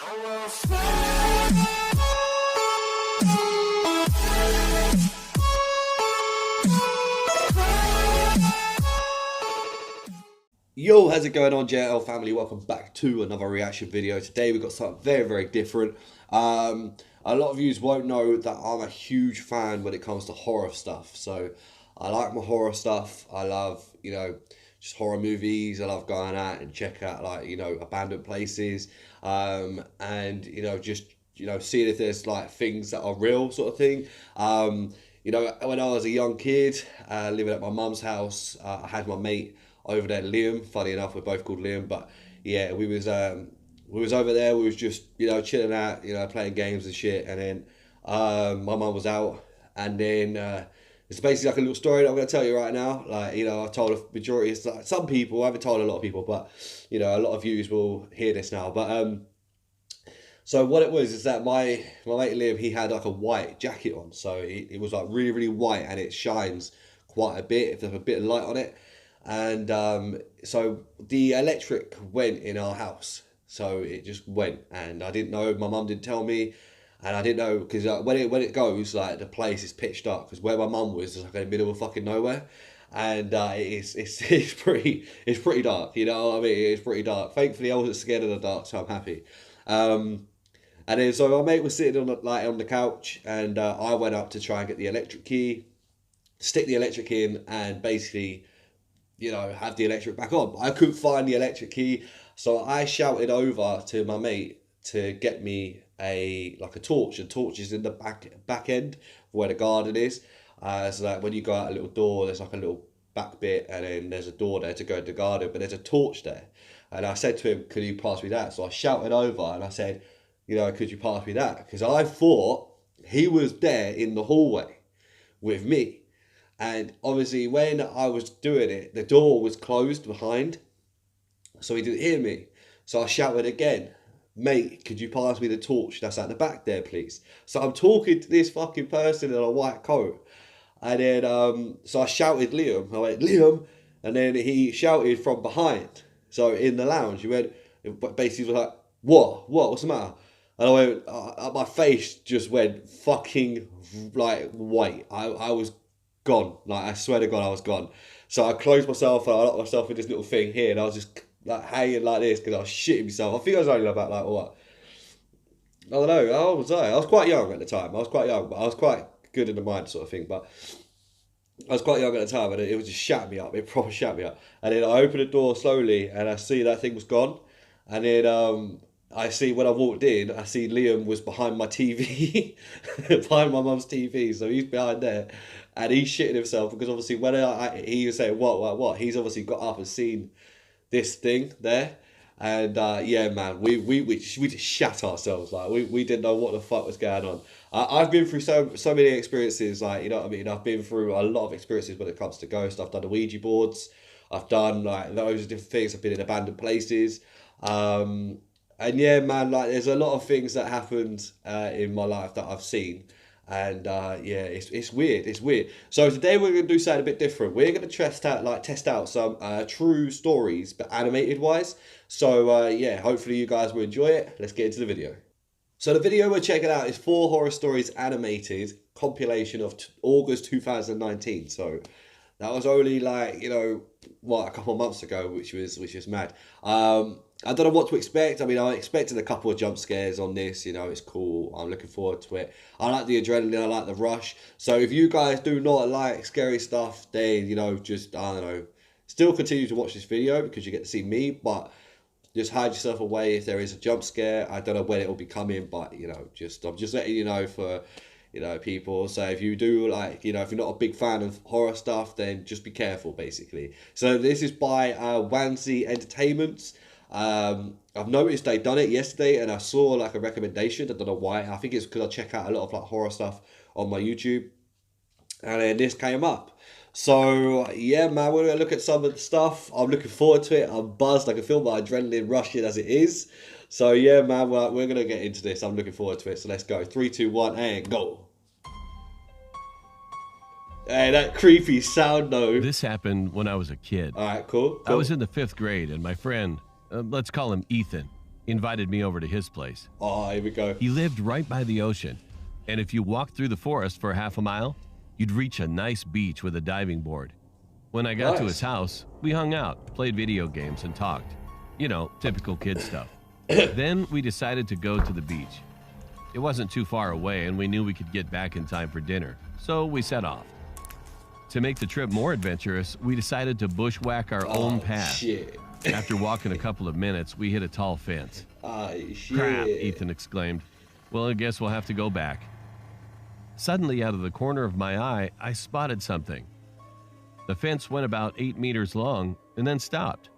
Yo, how's it going on, JL family? Welcome back to another reaction video. Today we've got something very different. A lot of you won't know that I'm a huge fan when it comes to horror stuff. So I like my horror stuff. I love, just horror movies. I love going out and check out abandoned places. And just seeing if there's like things that are real, sort of thing. When I was a young kid, living at my mum's house, I had my mate over there, Liam. Funny enough, we're both called Liam, but yeah, we was over there. We was just chilling out, playing games and shit. And then my mum was out, and then it's basically like a little story that I'm gonna tell you right now. Like I told a majority, like some people, I haven't told a lot of people, but a lot of you will hear this now. But so what it was is that my mate Liam, he had like a white jacket on, so it was like really white, and it shines quite a bit if there's a bit of light on it. And so the electric went in our house, so it just went, and I didn't know. My mum didn't tell me, and I didn't know because when it goes, like, the place is pitch dark, because where my mum was is like in the middle of fucking nowhere, and it's pretty dark. You know what I mean? It's pretty dark. Thankfully, I wasn't scared of the dark, so I'm happy. And then so my mate was sitting on the couch, and I went up to try and get the electric key, stick the electric in, and basically have the electric back on. I couldn't find the electric key, so I shouted over to my mate to get me a torch. The torch is in the back end where the garden is. So like when you go out a little door, there's like a little back bit, and then there's a door there to go to the garden, but there's a torch there. And I said to him, could you pass me that? So I shouted over and I said, could you pass me that? Because I thought he was there in the hallway with me. And obviously when I was doing it, the door was closed behind, so he didn't hear me. So I shouted again, mate, could you pass me the torch that's at the back there, please? So I'm talking to this fucking person in a white coat. And then, so I shouted Liam. I went, Liam. And then he shouted from behind. So in the lounge, he went, basically was like, what? What's the matter? And I went, my face just went fucking like white. I was gone. Like, I swear to God, I was gone. So I closed myself and I locked myself in this little thing here, and I was just like hanging like this because I was shitting myself. I think I was only about like what? I don't know. How old was I? I was quite young at the time. I was quite young, but I was quite good in the mind, sort of thing. But I was quite young at the time, and it was just shat me up. It proper shat me up. And then I opened the door slowly, and I see that thing was gone. And then I see, when I walked in, I see Liam was behind my TV, behind my mum's TV. So he's behind there, and he's shitting himself because obviously when he was saying what, he's obviously got up and seen this thing there. And yeah, man, we just shat ourselves. Like we didn't know what the fuck was going on. I've been through so many experiences, like, you know what I mean? I've been through a lot of experiences when it comes to ghosts. I've done the Ouija boards. I've done like loads of different things. I've been in abandoned places. And yeah, man, like, there's a lot of things that happened in my life that I've seen. And yeah, it's weird. It's weird. So today we're going to do something a bit different. We're going to test out some true stories, but animated wise. So yeah, hopefully you guys will enjoy it. Let's get into the video. So the video we're checking out is 4 horror stories animated, compilation of August 2019. So that was only like, a couple of months ago, which was mad. I don't know what to expect. I mean, I expected a couple of jump scares on this. It's cool. I'm looking forward to it. I like the adrenaline. I like the rush. So if you guys do not like scary stuff, then, just, I don't know, still continue to watch this video because you get to see me, but just hide yourself away if there is a jump scare. I don't know when it will be coming, but, I'm just letting you know for, people. So if you do like, if you're not a big fan of horror stuff, then just be careful, basically. So this is by Wansee Entertainment. I've noticed they done it yesterday, and I saw like a recommendation. I don't know why. I think it's because I check out a lot of like horror stuff on my YouTube, and then this came up. So yeah, man, we're gonna look at some of the stuff. I'm looking forward to it. I'm buzzed. I can feel my adrenaline rushing as it is. So yeah, man, we're gonna get into this. I'm looking forward to it. So let's go. 3, 2, 1, and go. Hey, that creepy sound though. This happened when I was a kid. All right, cool. I was in the 5th grade, and my friend, let's call him Ethan, He invited me over to his place. Oh, here we go. He lived right by the ocean, and if you walked through the forest for half a mile, you'd reach a nice beach with a diving board. When I got to his house, we hung out, played video games, and talked. You know, typical kid stuff. Then we decided to go to the beach. It wasn't too far away, and we knew we could get back in time for dinner, so we set off. To make the trip more adventurous, we decided to bushwhack our own path. Shit. After walking a couple of minutes, we hit a tall fence. Shit. Crap, Ethan exclaimed. Well, I guess we'll have to go back. Suddenly, out of the corner of my eye, I spotted something. The fence went about 8 meters long and then stopped.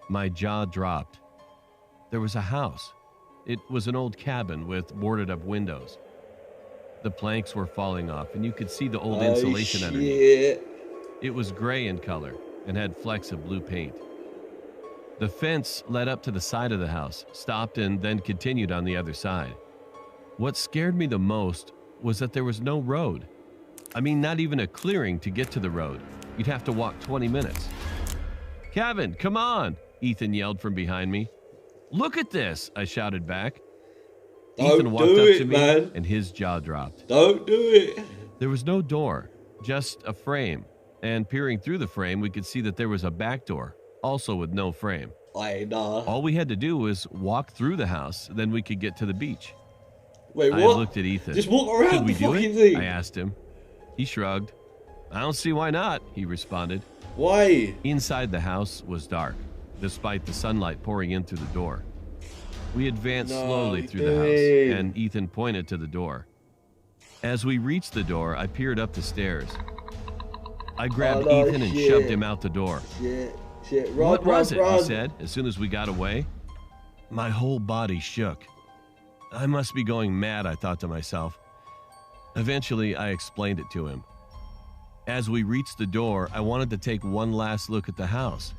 My jaw dropped. There was a house. It was an old cabin with boarded-up windows. The planks were falling off, and you could see the old insulation underneath. It was gray in color and had flecks of blue paint. The fence led up to the side of the house, stopped, and then continued on the other side. What scared me the most was that there was no road. I mean, not even a clearing to get to the road. You'd have to walk 20 minutes. "Kevin, come on!" Ethan yelled from behind me. "Look at this!" I shouted back. Ethan walked up to me, and his jaw dropped. Don't do it. There was no door, just a frame. And peering through the frame, we could see that there was a back door, also with no frame. All we had to do was walk through the house, then we could get to the beach. Wait, what? I looked at Ethan. Just walk around. Should we the do fucking it? thing. I asked him. He shrugged. "I don't see why not," he responded. Why? Inside the house was dark, despite the sunlight pouring in through the door. We advanced slowly through the house, and Ethan pointed to the door. As we reached the door, I peered up the stairs. I grabbed Ethan and shoved him out the door. Shit. What was it? He said, as soon as we got away. My whole body shook. I must be going mad, I thought to myself. Eventually, I explained it to him. As we reached the door, I wanted to take one last look at the house.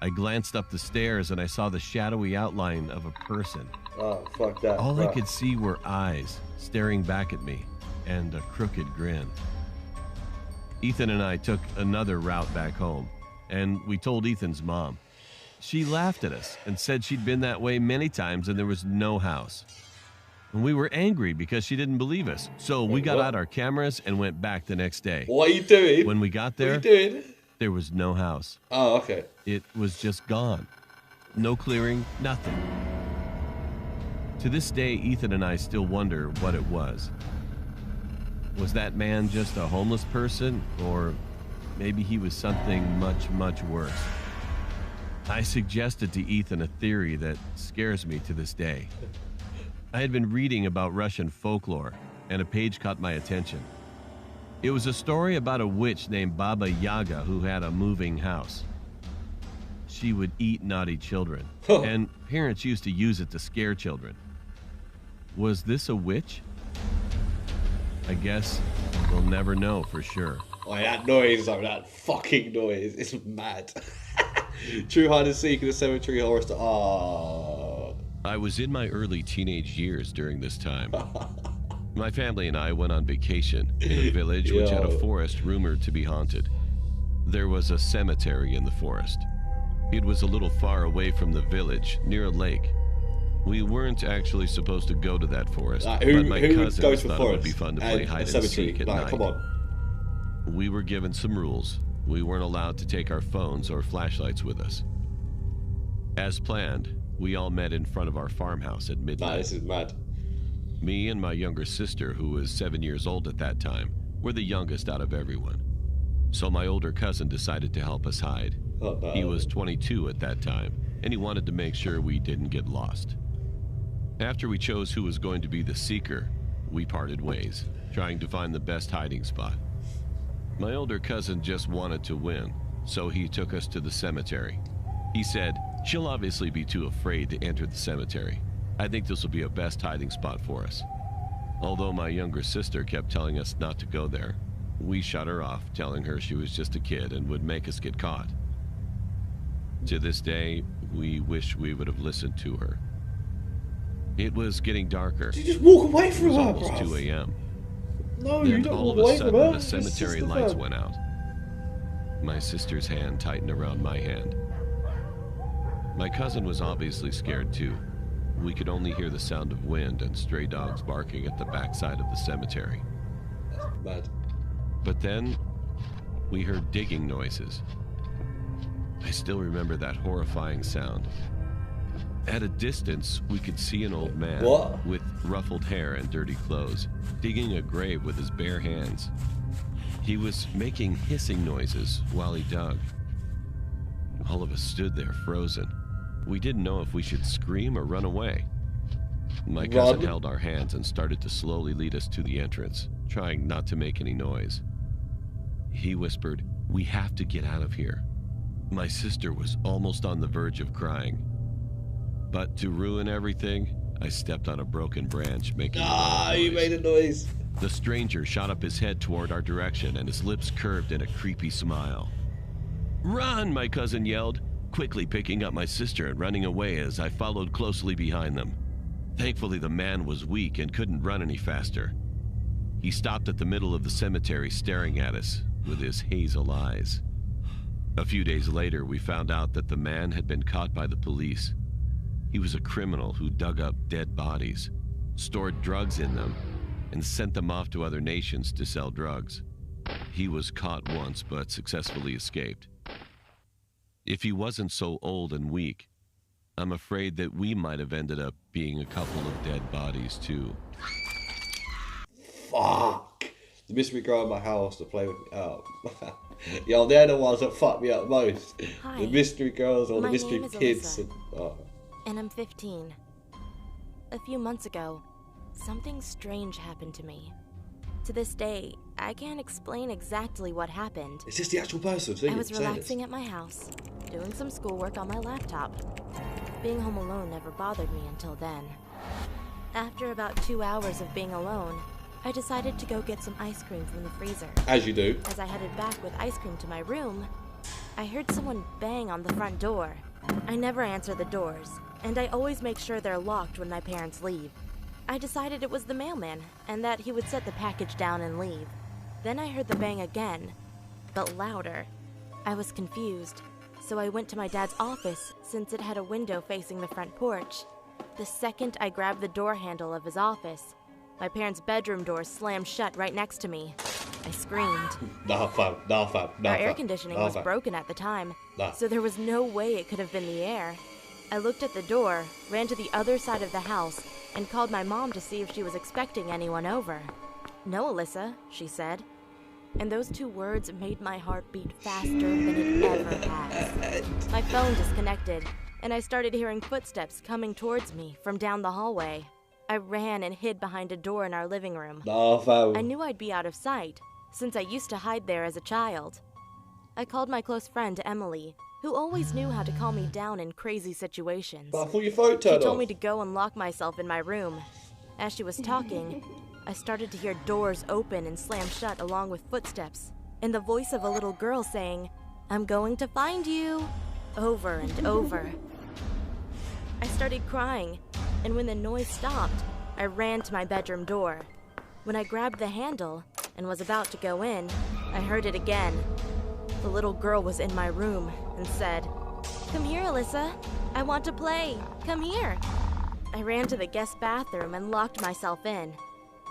I glanced up the stairs and I saw the shadowy outline of a person. Oh, fuck that. All I could see were eyes staring back at me and a crooked grin. Ethan and I took another route back home, and we told Ethan's mom. She laughed at us and said she'd been that way many times and there was no house. And we were angry because she didn't believe us, so we got out our cameras and went back the next day. What are you doing? When we got there, what are you doing? There was no house. Oh, okay. It was just gone. No clearing, nothing. To this day, Ethan and I still wonder what it was. Was that man just a homeless person, or maybe he was something much, much worse? I suggested to Ethan a theory that scares me to this day. I had been reading about Russian folklore, and a page caught my attention. It was a story about a witch named Baba Yaga who had a moving house. She would eat naughty children, and parents used to use it to scare children. Was this a witch? I guess we'll never know for sure. Oh, that noise, that fucking noise. It's mad. True hide and seek in the cemetery horror story. Oh. I was in my early teenage years during this time. My family and I went on vacation in a village which had a forest rumored to be haunted. There was a cemetery in the forest. It was a little far away from the village, near a lake. We weren't actually supposed to go to that forest, but my cousins thought it would be fun to play hide and seek at night. Come on. We were given some rules. We weren't allowed to take our phones or flashlights with us. As planned, we all met in front of our farmhouse at midnight. Nah, this is mad. Me and my younger sister, who was 7 years old at that time, were the youngest out of everyone. So my older cousin decided to help us hide. Oh, no. He was 22 at that time, and he wanted to make sure we didn't get lost. After we chose who was going to be the seeker, we parted ways, trying to find the best hiding spot. My older cousin just wanted to win, so he took us to the cemetery. He said, "She'll obviously be too afraid to enter the cemetery. I think this will be a best hiding spot for us." Although my younger sister kept telling us not to go there, we shut her off, telling her she was just a kid and would make us get caught. To this day, we wish we would have listened to her. It was getting darker. You just walk away from her, It was almost 2 a.m. No, Then you don't all walk of a away from sudden, her. the cemetery lights went out. My sister's hand tightened around my hand. My cousin was obviously scared too. we could only hear the sound of wind and stray dogs barking at the backside of the cemetery. That's mad. But then, we heard digging noises. I still remember that horrifying sound. At a distance, we could see an old man with ruffled hair and dirty clothes, digging a grave with his bare hands. He was making hissing noises while he dug. All of us stood there frozen. We didn't know if we should scream or run away. My cousin held our hands and started to slowly lead us to the entrance, trying not to make any noise. He whispered, "We have to get out of here." My sister was almost on the verge of crying. But to ruin everything, I stepped on a broken branch, making a loud noise. You made a noise. The stranger shot up his head toward our direction, and his lips curved in a creepy smile. "Run!" my cousin yelled, quickly picking up my sister and running away as I followed closely behind them. Thankfully, the man was weak and couldn't run any faster. He stopped at the middle of the cemetery staring at us with his hazel eyes. A few days later, we found out that the man had been caught by the police. He was a criminal who dug up dead bodies, stored drugs in them, and sent them off to other nations to sell drugs. He was caught once, but successfully escaped. If he wasn't so old and weak, I'm afraid that we might have ended up being a couple of dead bodies too. Fuck. The mystery girl in my house to play with me. Oh. Yo, they're the ones that fuck me up most. Hi. The mystery girls or the My mystery name is kids. Alyssa. And I'm 15. A few months ago, something strange happened to me. To this day, I can't explain exactly what happened. Is this the actual person? I was relaxing at my house, doing some schoolwork on my laptop. Being home alone never bothered me until then. After about 2 hours of being alone, I decided to go get some ice cream from the freezer. As you do. As I headed back with ice cream to my room, I heard someone bang on the front door. I never answer the doors, and I always make sure they're locked when my parents leave. I decided it was the mailman, and that he would set the package down and leave. Then I heard the bang again, but louder. I was confused, so I went to my dad's office since it had a window facing the front porch. The second I grabbed the door handle of his office, my parents' bedroom door slammed shut right next to me. I screamed. Nah, fam. Our air conditioning was broken at the time, so there was no way it could have been the air. I looked at the door, ran to the other side of the house, and called my mom to see if she was expecting anyone over. "No, Alyssa," she said. And those 2 words made my heart beat faster than it ever has. My phone disconnected, and I started hearing footsteps coming towards me from down the hallway. I ran and hid behind a door in our living room. Nah, fam. I knew I'd be out of sight, since I used to hide there as a child. I called my close friend Emily, who always knew how to calm me down in crazy situations. But I thought your phone turned off. She told me to go and lock myself in my room. As she was talking, I started to hear doors open and slam shut along with footsteps, and the voice of a little girl saying, "I'm going to find you," over and over. I started crying, and when the noise stopped, I ran to my bedroom door. When I grabbed the handle and was about to go in, I heard it again. The little girl was in my room and said, "Come here, Alyssa. I want to play. Come here." I ran to the guest bathroom and locked myself in.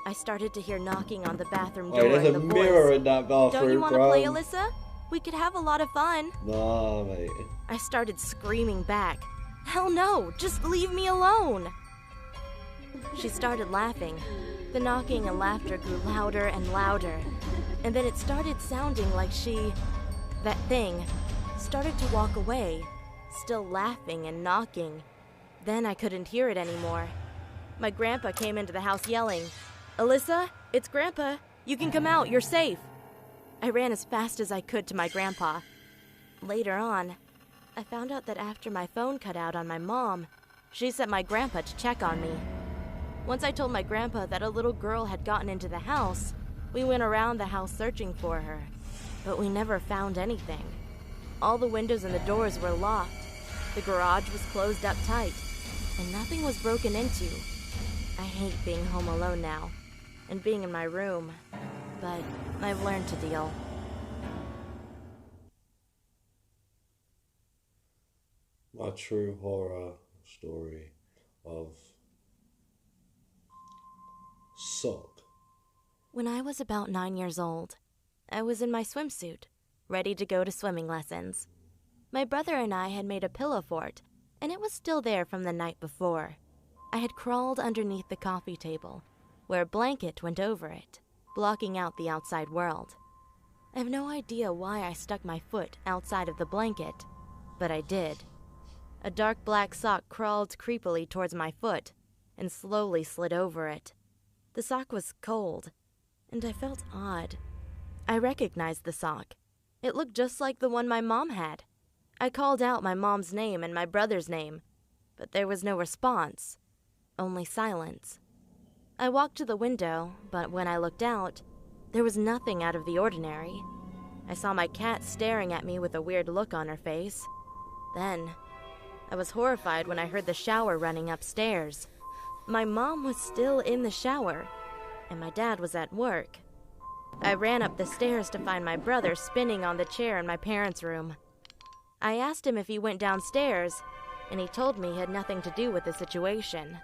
I started to hear knocking on the bathroom door. There's and a the mirror voice, in that bathroom, "Don't you want to bro." play, Alyssa? We could have a lot of fun." Nah, mate. I started screaming back, "Hell no, just leave me alone." She started laughing. The knocking and laughter grew louder and louder, and then it started sounding like that thing, started to walk away, still laughing and knocking. Then I couldn't hear it anymore. My grandpa came into the house yelling, "Alyssa, it's Grandpa. You can come out, you're safe." I ran as fast as I could to my grandpa. Later on, I found out that after my phone cut out on my mom, she sent my grandpa to check on me. Once I told my grandpa that a little girl had gotten into the house, we went around the house searching for her, but we never found anything. All the windows and the doors were locked. The garage was closed up tight, and nothing was broken into. I hate being home alone now, and being in my room, but I've learned to deal. My true horror story. of sock. When I was about 9 years old, I was in my swimsuit, ready to go to swimming lessons. My brother and I had made a pillow fort, and it was still there from the night before. I had crawled underneath the coffee table, where a blanket went over it, blocking out the outside world. I have no idea why I stuck my foot outside of the blanket, but I did. A dark black sock crawled creepily towards my foot and slowly slid over it. The sock was cold, and I felt odd. I recognized the sock. It looked just like the one my mom had. I called out my mom's name and my brother's name, but there was no response, only silence. I walked to the window, but when I looked out, there was nothing out of the ordinary. I saw my cat staring at me with a weird look on her face. Then, I was horrified when I heard the shower running upstairs. My mom was still in the shower, and my dad was at work. I ran up the stairs to find my brother spinning on the chair in my parents' room. I asked him if he went downstairs, and he told me he had nothing to do with the situation.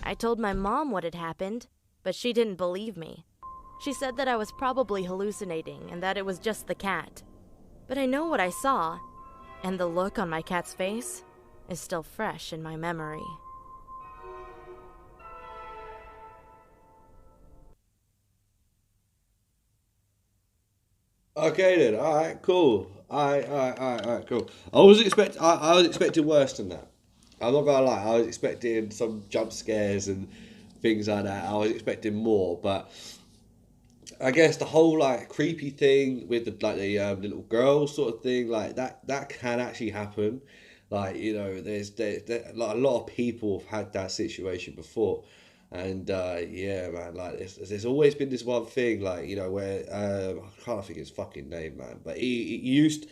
I told my mom what had happened, but she didn't believe me. She said that I was probably hallucinating and that it was just the cat. But I know what I saw, and the look on my cat's face is still fresh in my memory. Okay then, alright, cool. Alright, cool. I was expecting worse than that. I'm not gonna lie, I was expecting some jump scares and things like that. I was expecting more, but I guess the whole like creepy thing with the little girl sort of thing, like that can actually happen. Like, you know, there's like a lot of people have had that situation before. And yeah, man, like there's always been this one thing, like, you know, where I can't think his fucking name, man, but he used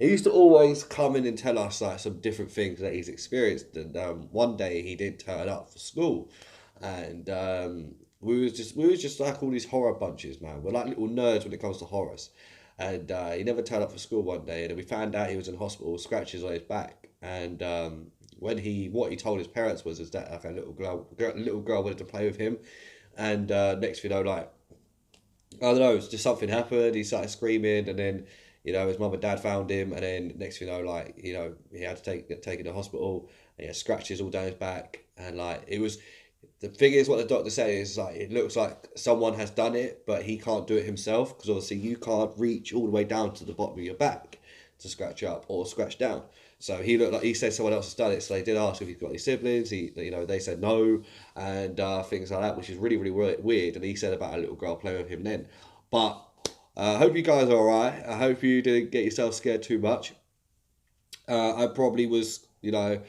to always come in and tell us like some different things that he's experienced. And one day he didn't turn up for school, and we was just like all these horror bunches, man. We're like little nerds when it comes to horrors. And he never turned up for school one day, and then we found out he was in hospital with scratches on his back. And what he told his parents was is that like a little girl wanted to play with him, and next thing you know, like, I don't know, it's just something happened. He started screaming, and then, you know, his mum and dad found him, and then next thing you know, like, you know, he had to get taken to hospital, and he had scratches all down his back, and like it was. The thing is, what the doctor said is like it looks like someone has done it, but he can't do it himself because obviously you can't reach all the way down to the bottom of your back to scratch up or scratch down. So he said someone else has done it. So they did ask if he's got any siblings. They said no, and things like that, which is really weird. And he said about a little girl playing with him then. But I hope you guys are alright. I hope you didn't get yourself scared too much. I probably was, you know,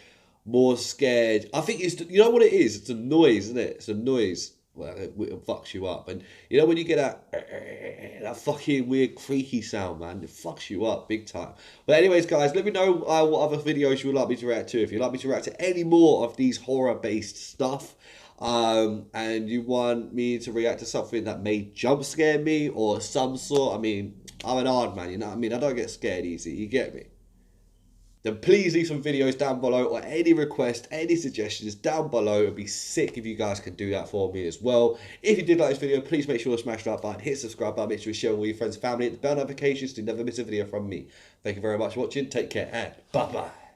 more scared. I think it's, you know what it is? It's a noise, isn't it? It's a noise. Well, it fucks you up. And you know when you get that fucking weird creaky sound, man, it fucks you up big time. But anyways, guys, let me know what other videos you would like me to react to. If you'd like me to react to any more of these horror-based stuff, and you want me to react to something that may jump scare me or some sort. I mean, I'm an hard man, you know what I mean? I don't get scared easy, you get me? Then please leave some videos down below, or any requests, any suggestions down below. It'd be sick if you guys could do that for me as well. If you did like this video, please make sure to smash that button, hit subscribe button, make sure you share with all your friends and family, hit the bell notifications to never miss a video from me. Thank you very much for watching, take care, and bye-bye.